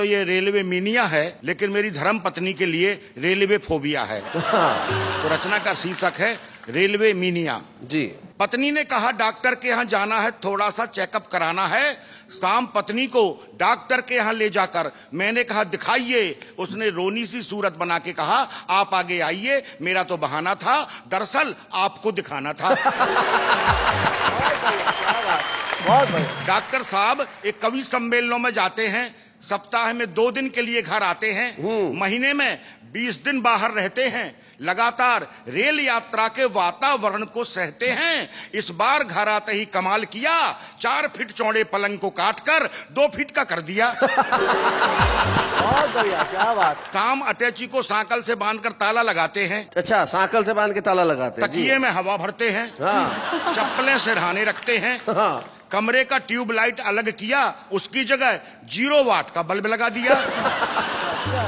ये railway mania है, लेकिन मेरी धर्म पत्नी के लिए रेलवे फोबिया है। तो रचना का शीर्षक है रेलवे मीनिया जी। पत्नी ने कहा डॉक्टर के यहाँ जाना है, थोड़ा सा चेकअप कराना है। शाम पत्नी को डॉक्टर के यहाँ ले जाकर मैंने कहा दिखाइए। उसने रोनी सी सूरत बना के कहा आप आगे आइए, मेरा तो बहाना था, दरअसल आपको दिखाना था। बहुत बढ़िया। डॉक्टर साहब एक कवि सम्मेलनों में जाते हैं, सप्ताह में 2 दिन के लिए घर आते हैं, महीने में 20 दिन बाहर रहते हैं, लगातार रेल यात्रा के वातावरण को सहते हैं। इस बार घर आते ही कमाल किया, 4 फीट चौड़े पलंग को काटकर 2 फीट का कर दिया। बहुत बढ़िया, क्या बात। शाम अटैची को सांकल से बांधकर ताला लगाते हैं। अच्छा, सांकल से बांध के ताला लगाते हैं। तकिए में हवा भरते हैं। हाँ। चप्पलें सिरहाने रखते हैं। हाँ। कमरे का ट्यूबलाइट अलग किया, उसकी जगह 0 वाट का बल्ब लगा दिया।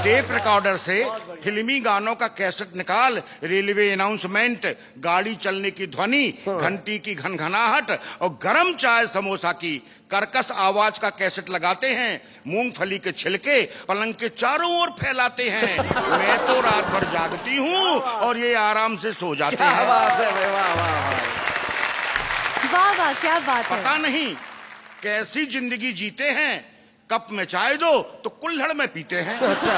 टेप रिकॉर्डर से फिल्मी गानों का कैसेट निकाल, रेलवे अनाउंसमेंट, गाड़ी चलने की ध्वनि, घंटी की घनघनाहट और गरम चाय समोसा की कर्कश आवाज का कैसेट लगाते हैं। मूंगफली के छिलके पलंग के चारों ओर फैलाते हैं। मैं तो रात भर जागती हूँ और ये आराम से सो जाते हैं। वाह वाह, क्या बात है। पता नहीं कैसी जिंदगी जीते हैं, कप में चाय दो तो कुल्हड़ में पीते हैं। अच्छा।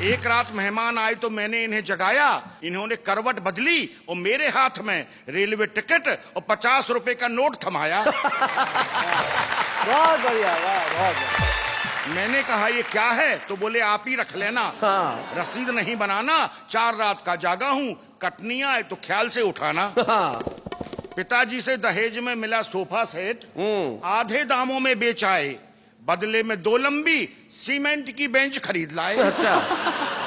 एक रात मेहमान आए तो मैंने इन्हें जगाया, इन्होंने करवट बदली और मेरे हाथ में रेलवे टिकट और 50 रुपए का नोट थमाया। बहुत बढ़िया, बहुत बढ़िया। मैंने कहा ये क्या है, तो बोले आप ही रख लेना। हाँ। रसीद नहीं बनाना, 4 रात का जागा हूँ, कटनी आए तो ख्याल से उठाना। हाँ। पिताजी से दहेज में मिला सोफा सेट, आधे दामों में बेच आए, बदले में 2 लंबी सीमेंट की बेंच खरीद लाए। अच्छा।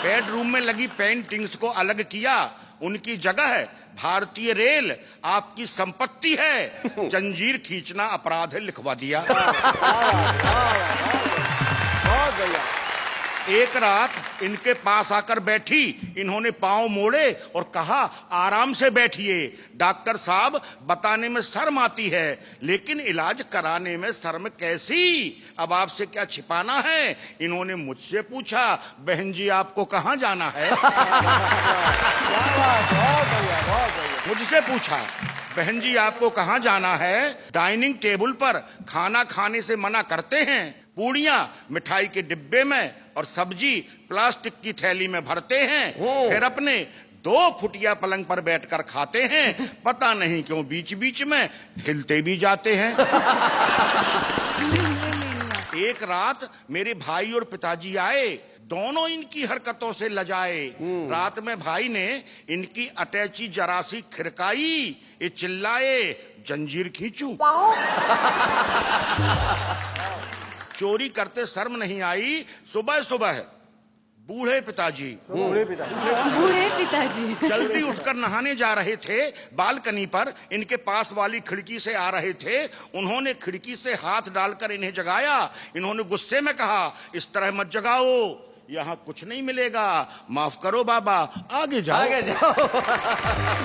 बेडरूम में लगी पेंटिंग्स को अलग किया, उनकी जगह है भारतीय रेल आपकी संपत्ति है, जंजीर खींचना अपराध है लिखवा दिया। बहुत बढ़िया। एक रात इनके पास आकर बैठी, इन्होंने पांव मोड़े और कहा आराम से बैठिए। डॉक्टर साहब बताने में शर्म आती है, लेकिन इलाज कराने में शर्म कैसी, अब आपसे क्या छिपाना है। इन्होंने मुझसे पूछा बहन जी आपको कहाँ जाना है। मुझसे पूछा बहन जी आपको कहाँ जाना है। डाइनिंग टेबल पर खाना खाने से मना करते हैं, पूड़ियाँ मिठाई के डिब्बे में और सब्जी प्लास्टिक की थैली में भरते हैं, फिर अपने 2 फुटिया पलंग पर बैठकर खाते हैं। पता नहीं क्यों बीच बीच में हिलते भी जाते हैं। एक रात मेरे भाई और पिताजी आए, दोनों इनकी हरकतों से लजाए। रात में भाई ने इनकी अटैची जरा सी खिरकाई, ये चिल्लाए जंजीर खींचूं। चोरी करते शर्म नहीं आई। सुबह सुबह बूढ़े पिताजी जल्दी उठकर नहाने जा रहे थे, बालकनी पर इनके पास वाली खिड़की से आ रहे थे। उन्होंने खिड़की से हाथ डालकर इन्हें जगाया। इन्होंने गुस्से में कहा इस तरह मत जगाओ, यहाँ कुछ नहीं मिलेगा, माफ करो बाबा, आगे जाओ। आगे जाओ।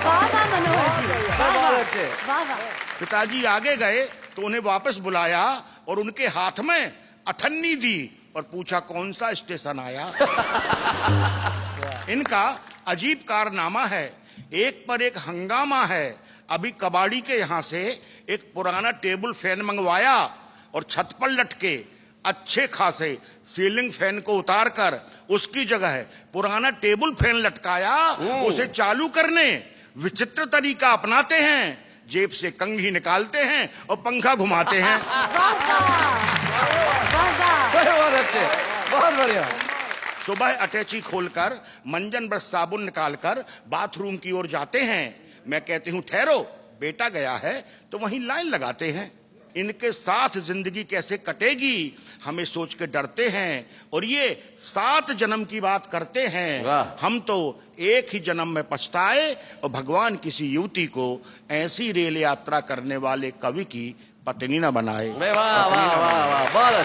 वाह मनोहर जी, वाह वाह। पिताजी आगे गए तो उन्हें वापस बुलाया और उनके हाथ में अठन्नी दी और पूछा कौन सा स्टेशन आया। इनका अजीब कारनामा है, एक पर एक हंगामा है। अभी कबाड़ी के यहाँ से एक पुराना टेबल फैन मंगवाया और छत पर लटके अच्छे खासे सीलिंग फैन को उतारकर उसकी जगह पुराना टेबल फैन लटकाया। उसे चालू करने विचित्र तरीका अपनाते हैं, जेब से कंघी निकालते हैं और पंखा घुमाते हैं। बहुत अच्छे, बहुत बढ़िया। सुबह अटैची खोलकर मंजन ब्रश साबुन निकालकर बाथरूम की ओर जाते हैं। मैं कहती हूँ ठहरो, बेटा गया है, तो वहीं लाइन लगाते हैं। इनके साथ जिंदगी कैसे कटेगी हमें सोच के डरते हैं, और ये 7 जन्म की बात करते हैं। हम तो एक ही जन्म में पछताए और भगवान किसी युवती को ऐसी रेल यात्रा करने वाले कवि की पत्नी न बनाए। वाह वाह वाह वाह, बहुत